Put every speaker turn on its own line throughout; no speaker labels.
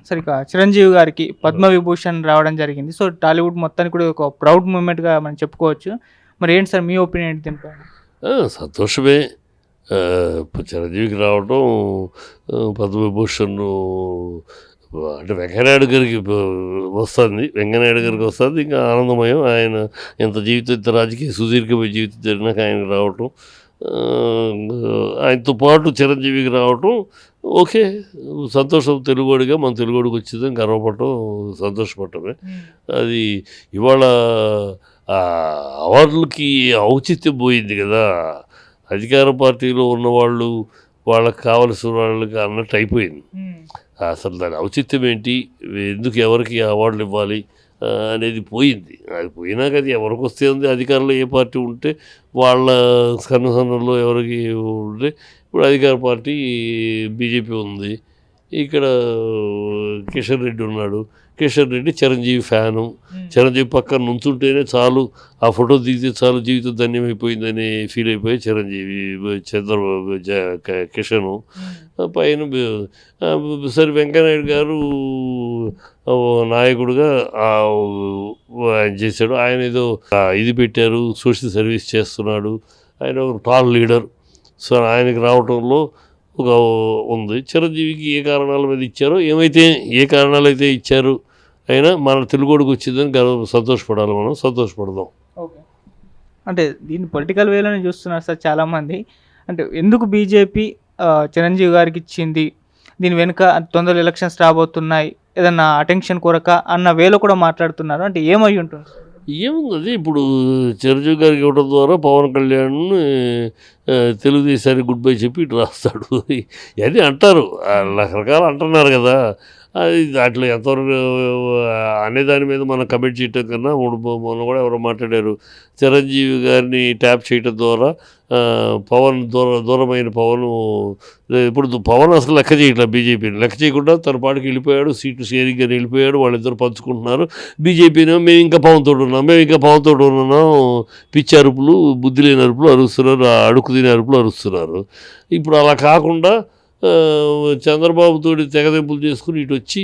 సరే ఇక చిరంజీవి గారికి పద్మవిభూషణ్ రావడం జరిగింది. సో టాలీవుడ్ మొత్తానికి కూడా ఒక ప్రౌడ్ మూమెంట్‌గా మనం చెప్పుకోవచ్చు. మరి ఏంటి సార్ మీ ఒపీనియన్ ఏంటి దీనిపైన?
సంతోషమే. చిరంజీవికి రావడం పద్మవిభూషణ్ అంటే వెంకయ్యనాయుడు గారికి వస్తుంది. వెంకయ్యనాయుడు గారికి వస్తుంది. ఇంకా ఆనందమయం. ఆయన ఎంత జీవితం, ఇంత రాజకీయ సుదీర్ఘమైన జీవితం జరిగినాక ఆయనకు రావటం, ఆయనతో పాటు చిరంజీవికి రావటం ఓకే, సంతోషం. తెలుగువాడిగా మన తెలుగువాడికి వచ్చిందని గర్వపడటం, సంతోషపడటమే. అది ఇవాళ అవార్డులకి ఔచిత్యం పోయింది కదా. అధికార పార్టీలో ఉన్నవాళ్ళు వాళ్ళకి కావలసిన వాళ్ళకి అన్నట్టు అయిపోయింది. అసలు దాని ఔచిత్యం ఏంటి, ఎందుకు ఎవరికి అవార్డులు ఇవ్వాలి అనేది పోయింది. అది పోయినాక అది ఎవరికి వస్తే ఉంది. అధికారంలో ఏ పార్టీ ఉంటే వాళ్ళ సన్నసన్నంలో ఎవరికి ఉంటే, ఇప్పుడు అధికార పార్టీ బీజేపీ ఉంది. ఇక్కడ కిషన్ రెడ్డి ఉన్నాడు. కిషన్ రెడ్డి చిరంజీవి ఫ్యాను. చిరంజీవి పక్కన నుంచుంటేనే చాలు, ఆ ఫోటో దిగితే చాలు, జీవితం ధన్యమైపోయిందని ఫీల్ అయిపోయి చిరంజీవి, చంద్రబాబు, కిషను పైన. సరే వెంకయ్యనాయుడు గారు నాయకుడుగా ఆయన చేశాడు. ఆయన ఏదో ఇది పెట్టారు, సోషల్ సర్వీస్ చేస్తున్నాడు. ఆయన ఒక టాల్ లీడర్. సో ఆయనకి రావటంలో ఒక ఉంది. చిరంజీవికి ఏ కారణాల మీద ఇచ్చారో, ఏ కారణాలు అయితే ఇచ్చారు అయినా మన తెలుగుడికి వచ్చిందని సంతోషపడాలి. మనం సంతోషపడదాం.
ఓకే. అంటే దీన్ని పొలిటికల్ వేలోనే చూస్తున్నారు సార్ చాలామంది. అంటే ఎందుకు బీజేపీ చిరంజీవి గారికి ఇచ్చింది, దీని వెనుక తొందరలో ఎలక్షన్స్ రాబోతున్నాయి, ఏదన్నా అటెన్షన్ కొరక అన్న వేలో కూడా మాట్లాడుతున్నారు. అంటే ఏమై ఉంటుంది?
ఏముంది, ఇప్పుడు చిరంజీవి గారికి ఇవ్వడం ద్వారా పవన్ కళ్యాణ్ తెలుగుదేశానికి గుడ్ బై చెప్పి ఇటు రాస్తాడు. ఇవన్నీ అంటారు, రకరకాలు అంటున్నారు కదా. అది దాంట్లో ఎంతవరకు అనేదాని మీద మనం కమెంట్ చేయటం కన్నా, మొన్న కూడా ఎవరో మాట్లాడారు, చిరంజీవి గారిని ట్యాప్ చేయటం ద్వారా పవన్ దూరమైన పవన్, ఇప్పుడు పవన్ అసలు లెక్క చేయట్లేదు. బీజేపీని లెక్క చేయకుండా తన పాటికి వెళ్ళిపోయాడు, సీట్లు షేరింగ్గా వెళ్ళిపోయాడు, వాళ్ళిద్దరు పంచుకుంటున్నారు. బీజేపీని మేము ఇంకా పవన్తో ఉన్నాం, పిచ్చి అరుపులు, బుద్ధి లేని అరుపులు అరుస్తున్నారు, అడుగు తినే అరుపులు అరుస్తున్నారు. ఇప్పుడు అలా కాకుండా చంద్రబాబుతో తెగదెంపులు చేసుకుని ఇటు వచ్చి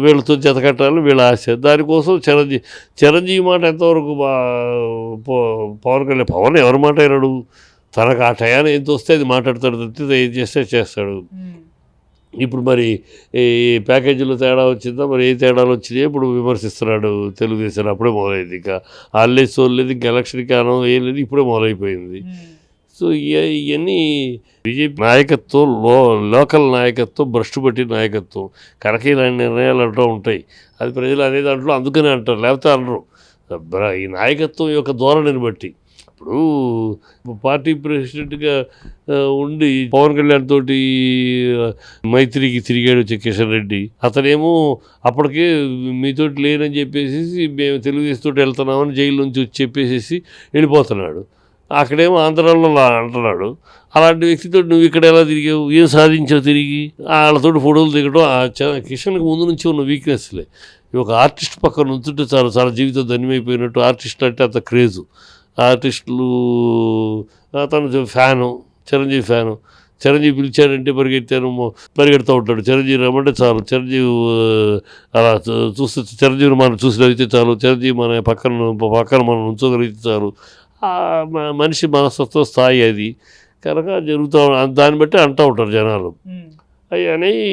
వీళ్ళతో జతకట్టాలని వీళ్ళ ఆశ. దానికోసం చిరంజీవి మాట ఎంతవరకు పవన్ కళ్యాణ్, పవన్ ఎవరి మాట అయినాడు, తనకు ఆ టయాన్ని ఎంత వస్తే అది మాట్లాడతాడు, తప్పితే ఏం చేస్తే చేస్తాడు. ఇప్పుడు మరి ఈ ప్యాకేజీలో తేడా వచ్చిందా, మరి ఏ తేడాలు వచ్చినాయో ఇప్పుడు విమర్శిస్తున్నాడు తెలుగుదేశం. అప్పుడే మొదలైంది. ఇంకా ఆల్లేసి సోల్లేదు, ఇంకా ఎలక్షన్కి ఆనం ఏం లేదు, ఇప్పుడే మొదలైపోయింది. సో ఇవన్నీ బీజేపీ నాయకత్వం, లోకల్ నాయకత్వం, భ్రష్టు పట్టిన నాయకత్వం, కరకీలాంటి నిర్ణయాలు అంటూ ఉంటాయి. అది ప్రజలు అనే దాంట్లో అందుకనే అంటారు, లేకపోతే అనరు. ఈ నాయకత్వం యొక్క ధోరణిని బట్టి. ఇప్పుడు పార్టీ ప్రెసిడెంట్గా ఉండి పవన్ కళ్యాణ్ తోటి మైత్రికి తిరిగాడు కిషన్ రెడ్డి. అతనేమో అప్పటికే మీతోటి లేనని చెప్పేసి మేము తెలుగుదేశంతో వెళ్తున్నామని జైలు నుంచి వచ్చి చెప్పేసి వెళ్ళిపోతున్నాడు. అక్కడేమో ఆంధ్రాలో అంటున్నాడు. అలాంటి వ్యక్తితో నువ్వు ఇక్కడ ఎలా తిరిగావు, ఏం సాధించావు తిరిగి, వాళ్ళతో ఫోటోలు దిగడం కిషన్కి ముందు నుంచి ఉన్న వీక్నెస్లే. ఒక ఆర్టిస్ట్ పక్కన ఉంచుంటే చాలా చాలా జీవితం ధన్యమైపోయినట్టు. ఆర్టిస్టులు అంటే అంత క్రేజు. ఆర్టిస్టులు అతను ఫ్యాను, చిరంజీవి ఫ్యాను. చిరంజీవి పిలిచాడంటే పరిగెడుతూ ఉంటాడు. చిరంజీవి రమ్మంటే చాలు, చిరంజీవి అలా చూస్తే, చిరంజీవిని మనం చూసినైతే చాలు, చిరంజీవి మన పక్కన మనం ఉంచగలిగితే చాలు. మనిషి మనస్తత్వ స్థాయి అది కనుక జరుగుతూ, దాన్ని బట్టి అంటూ ఉంటారు జనాలు. అవి అనేవి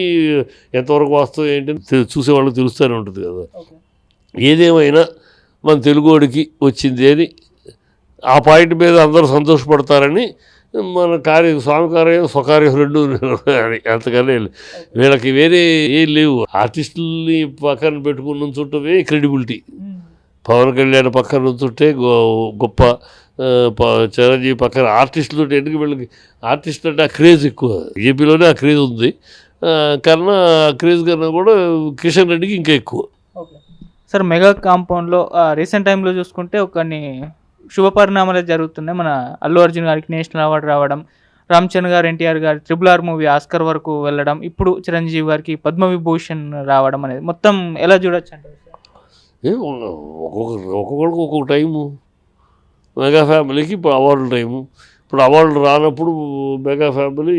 ఎంతవరకు వాస్తవం ఏంటని చూసేవాళ్ళకి తెలుస్తూనే ఉంటుంది కదా. ఏదేమైనా మన తెలుగువాడికి వచ్చింది అని ఆ పాయింట్ మీద అందరూ సంతోషపడతారని మన స్వామి కార్యం స్వకార్యం రెండు అని. అంతకనే వీళ్ళకి వేరే ఏం లేవు. ఆర్టిస్టుల్ని పక్కన పెట్టుకుని నుంచుంటే క్రెడిబిలిటీ. పవన్ కళ్యాణ్ పక్కన నుంచుంటే గొప్ప, చిరంజీవి పక్కన ఆర్టిస్టులు ఎందుకు వీళ్ళకి ఆర్టిస్ట్ అంటే ఆ క్రేజ్ ఎక్కువ. బీజేపీలోనే ఆ క్రేజ్ ఉంది కన్నా, క్రేజ్ కన్నా కూడా కిషన్ రెడ్డికి ఇంకా ఎక్కువ.
సార్ మెగా కాంపౌండ్లో రీసెంట్ టైంలో చూసుకుంటే కొన్ని శుభ పరిణామాలు జరుగుతున్నాయి. మన అల్లు అర్జున్ గారికి నేషనల్ అవార్డు రావడం, రామ్ చరణ్ గారు, ఎన్టీఆర్ గారు RRR మూవీ ఆస్కర్ వరకు వెళ్ళడం, ఇప్పుడు చిరంజీవి గారికి పద్మవిభూషణ్ రావడం అనేది మొత్తం ఎలా చూడొచ్చు అంటే?
ఒక్కొక్కరికి ఒక్కొక్క టైము. మెగా ఫ్యామిలీకి ఇప్పుడు అవార్డుల టైము. ఇప్పుడు అవార్డులు రానప్పుడు మెగా ఫ్యామిలీ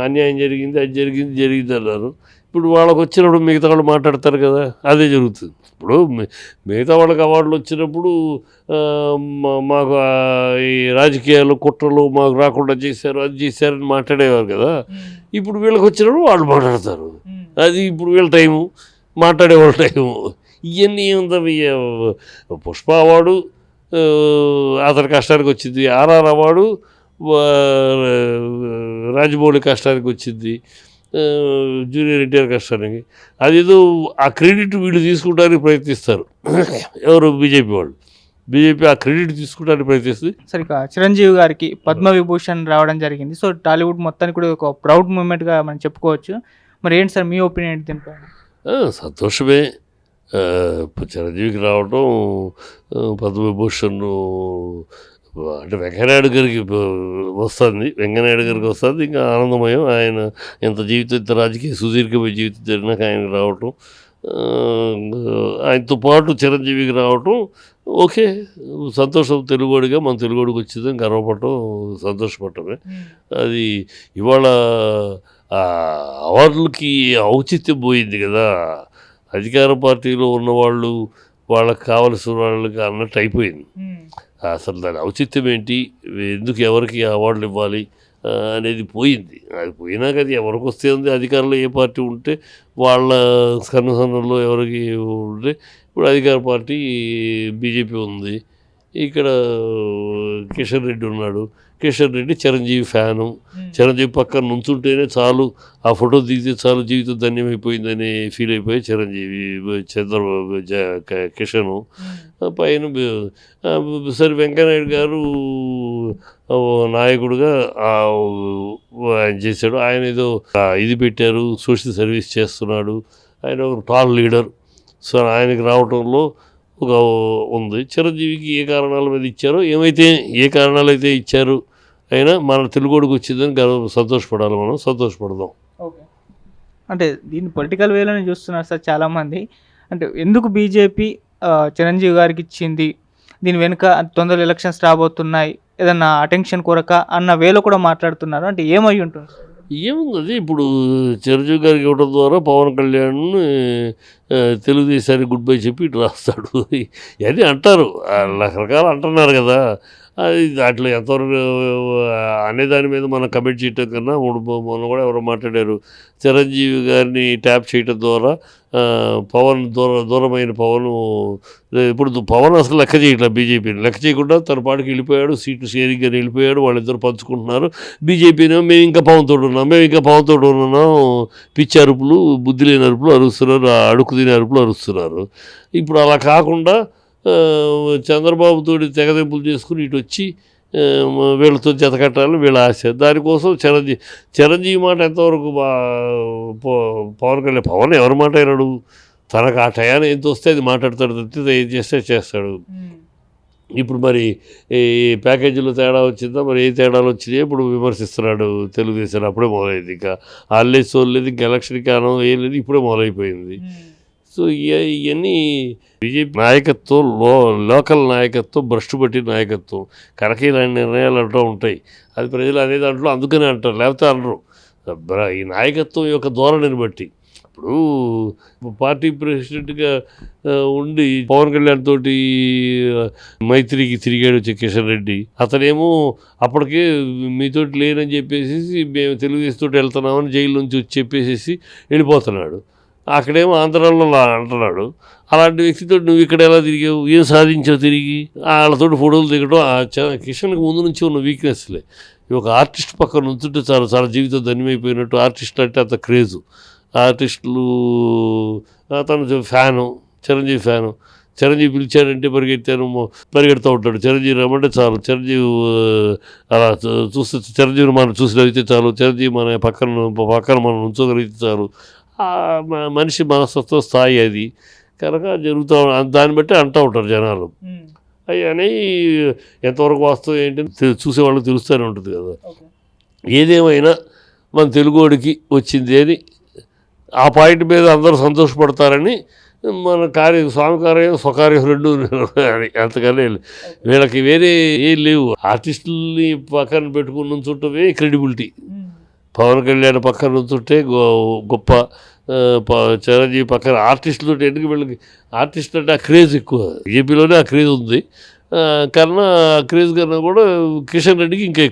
అన్యాయం జరిగింది, అది జరిగింది అన్నారు. ఇప్పుడు వాళ్ళకి వచ్చినప్పుడు మిగతా వాళ్ళు మాట్లాడతారు కదా, అదే జరుగుతుంది. ఇప్పుడు మిగతా వాళ్ళకి అవార్డులు వచ్చినప్పుడు మాకు ఈ రాజకీయాలు కుట్రలు మాకు రాకుండా చేశారు, అది చేశారని మాట్లాడేవారు కదా. ఇప్పుడు వీళ్ళకి వచ్చినప్పుడు వాళ్ళు మాట్లాడతారు. అది ఇప్పుడు వీళ్ళ టైము, మాట్లాడే వాళ్ళ టైము. ఇవన్నీ ఏముంది, పుష్ప అవార్డు అతని కష్టానికి వచ్చింది, ఆర్ఆర్ అవార్డు రాజమౌళి కష్టానికి వచ్చింది, జూనియర్ ఎన్టీఆర్ కష్టానికి. అదేదో ఆ క్రెడిట్ వీళ్ళు తీసుకోవడానికి ప్రయత్నిస్తారు, ఎవరు బీజేపీ వాళ్ళు. బీజేపీ ఆ క్రెడిట్ తీసుకోవడానికి ప్రయత్నిస్తుంది.
సరిగ్గా చిరంజీవి గారికి పద్మవిభూషణ్ రావడం జరిగింది. సో టాలీవుడ్ మొత్తానికి కూడా ఒక ప్రౌడ్ మూమెంట్గా మనం చెప్పుకోవచ్చు. మరి ఏంటి సార్ మీ ఒపీనియన్ దీనిపై?
సంతోషమే. చిరంజీవికి రావటం, పద్మవిభూషణ్ అంటే వెంకయ్యనాయుడు గారికి వస్తుంది, వెంకయ్యనాయుడు గారికి వస్తుంది, ఇంకా ఆనందమయం. ఆయన ఎంత జీవితం, ఇంత రాజకీయ సుదీర్ఘమైన జీవితం జరిగినాక ఆయనకు రావటం, ఆయనతో పాటు చిరంజీవికి రావటం ఓకే, సంతోషం. తెలుగుడిగా మన తెలుగుడికి వచ్చిందని గర్వపడటం, సంతోషపడటమే. అది ఇవాళ అవార్డులకి ఔచిత్యం పోయింది కదా. అధికార పార్టీలో ఉన్నవాళ్ళు వాళ్ళకి కావలసిన వాళ్ళకి అన్నట్టు అయిపోయింది. అసలు దాని ఔచిత్యం ఏంటి, ఎందుకు ఎవరికి అవార్డులు ఇవ్వాలి అనేది పోయింది. అది పోయినాక అది ఎవరికి వస్తే ఉంది, అధికారంలో ఏ పార్టీ ఉంటే వాళ్ళ కన్నుసన్నుల్లో ఎవరికి ఉంటే. ఇప్పుడు అధికార పార్టీ బీజేపీ ఉంది, ఇక్కడ కిషన్ రెడ్డి ఉన్నాడు. కిషన్ రెడ్డి చిరంజీవి ఫ్యాను, చిరంజీవి పక్కన నుంచుంటేనే చాలు, ఆ ఫోటో దిగితే చాలు, జీవితం ధన్యమైపోయిందని ఫీల్ అయిపోయి చిరంజీవి, చంద్రబాబు, కిషను పైన. సరే వెంకయ్యనాయుడు గారు నాయకుడుగా ఆయన చేశాడు, ఆయన ఏదో ఇది పెట్టారు, సోషల్ సర్వీస్ చేస్తున్నాడు, ఆయన ఒక టాల్ లీడర్. సో ఆయనకి రావటంలో ఒక ఉంది. చిరంజీవికి ఏ కారణాల మీద ఇచ్చారో, ఏ కారణాలు అయితే ఇచ్చారు, అయినా మన తెలుగుడికి వచ్చిందని సంతోషపడాలి, మనం సంతోషపడదాం.
ఓకే, అంటే దీన్ని పొలిటికల్ వేలోనే చూస్తున్నారు సార్ చాలామంది. అంటే ఎందుకు బీజేపీ చిరంజీవి గారికి ఇచ్చింది, దీని వెనుక తొందరలో ఎలక్షన్స్ రాబోతున్నాయి, ఏదన్నా అటెన్షన్ కొరక అన్న వేలో కూడా మాట్లాడుతున్నారు. అంటే ఏమై ఉంటుంది?
ఏముంది, ఇప్పుడు చిరంజీవి గారికి ఇవ్వడం ద్వారా పవన్ కళ్యాణ్ తెలుగుదేశానికి గుడ్ బై చెప్పి ఇటు రాస్తాడు, ఇవన్నీ అంటారు, రకరకాలు అంటున్నారు కదా. అది దాంట్లో ఎంతవరకు అనేదాని మీద మనం కమెంట్ చేయటం కన్నా, మొన్న కూడా ఎవరో మాట్లాడారు, చిరంజీవి గారిని ట్యాప్ చేయటం ద్వారా పవన్ దూరమైన పవన్. ఇప్పుడు పవన్ అసలు లెక్క చేయట్లా, బీజేపీని లెక్క చేయకుండా తన పాటికి వెళ్ళిపోయాడు, సీట్లు షేరింగ్ అని వెళ్ళిపోయాడు, వాళ్ళిద్దరు పంచుకుంటున్నారు. బీజేపీని మేము ఇంకా పవన్ తోడు ఉన్నాం, పిచ్చి అరుపులు, బుద్ధి లేని అరుపులు అరుస్తున్నారు, అడుగు తినే అరుపులు అరుస్తున్నారు. ఇప్పుడు అలా కాకుండా చంద్రబాబుతోటి తెగదెంపులు చేసుకుని ఇటు వచ్చి వీళ్ళతో జతకట్టాలని వీళ్ళ ఆశ. దానికోసం చిరంజీవి మాట ఎంతవరకు పవన్ కళ్యాణ్, పవన్ ఎవరి మాట అయినాడు, తనకు ఆ టయాన్ని ఎంత వస్తే అది మాట్లాడతాడు, తప్పితే ఏం చేస్తే చేస్తాడు. ఇప్పుడు మరి ఈ ప్యాకేజీలో తేడా వచ్చిందా, మరి ఏ తేడాలు వచ్చినాయి ఇప్పుడు విమర్శిస్తున్నాడు తెలుగుదేశం. అప్పుడే మొదలైంది, ఇంకా ఆల్లేదు సోల్లేదు, ఇంకా ఎలక్షన్కి ఆనం ఏం లేదు, ఇప్పుడే మొదలైపోయింది. సో ఇవన్నీ బీజేపీ నాయకత్వం, లోకల్ నాయకత్వం, భ్రష్టు పట్టిన నాయకత్వం, కరకీలాంటి నిర్ణయాలు అంటూ ఉంటాయి. అది ప్రజలు అనే దాంట్లో అందుకనే అంటారు, లేకపోతే అనరు. ఈ నాయకత్వం యొక్క ధోరణిని బట్టి. ఇప్పుడు పార్టీ ప్రెసిడెంట్గా ఉండి పవన్ కళ్యాణ్ తోటి మైత్రికి తిరిగాడు కిషన్ రెడ్డి. అతనేమో అప్పటికే మీతోటి లేనని చెప్పేసి మేము తెలుగుదేశం తోటి వెళ్తున్నామని జైలు నుంచి వచ్చి చెప్పేసి వెళ్ళిపోతున్నాడు. అక్కడేమో ఆంధ్రాలో అంటున్నాడు. అలాంటి వ్యక్తితో నువ్వు ఇక్కడ ఎలా తిరిగావు, ఏం సాధించావు తిరిగి, వాళ్ళతో ఫోటోలు దిగడం కిషన్కి ముందు నుంచి ఉన్న వీక్నెస్లే. ఒక ఆర్టిస్ట్ పక్కన ఉంటుంటే చాలా జీవితం ధన్యమైపోయినట్టు. ఆర్టిస్ట్ అంటే అంత క్రేజు, ఆర్టిస్టులు. అతను ఫ్యాను, చిరంజీవి ఫ్యాను. చిరంజీవి పిలిచాడంటే పరిగెడుతూ ఉంటాడు. చిరంజీవి రమ్మంటే చాలు, చిరంజీవి అలా చూస్తే, చిరంజీవిని మనం చూసినైతే చాలు, చిరంజీవి మన పక్కన మనం ఉంచగలిగితే చాలు. మనిషి మనస్తత్వ స్థాయి అది కనుక జరుగుతూ, దాన్ని బట్టి అంటూ ఉంటారు జనాలు. అని ఎంతవరకు వాస్తవం ఏంటని చూసేవాళ్ళకి తెలుస్తూనే ఉంటుంది కదా. ఏదేమైనా మన తెలుగుడికి వచ్చింది అని ఆ పాయింట్ మీద అందరూ సంతోషపడతారని మన స్వామి కార్యం స్వకార్యం రెండు అని. అంతకనే వీళ్ళకి వేరే ఏం లేవు. ఆర్టిస్టుల్ని పక్కన పెట్టుకుని ఉంచుంటమే క్రెడిబిలిటీ. పవన్ కళ్యాణ్ పక్కన నుంచుంటే గొప్ప, చిరంజీవి పక్కన ఆర్టిస్టులు ఎందుకు వీళ్ళకి ఆర్టిస్ట్ అంటే ఆ క్రేజ్ ఎక్కువ, ఏపీలోనే ఆ క్రేజ్ ఉంది. కన్నా క్రేజ్ కన్నా కూడా కిషన్ రెడ్డికి ఇంకా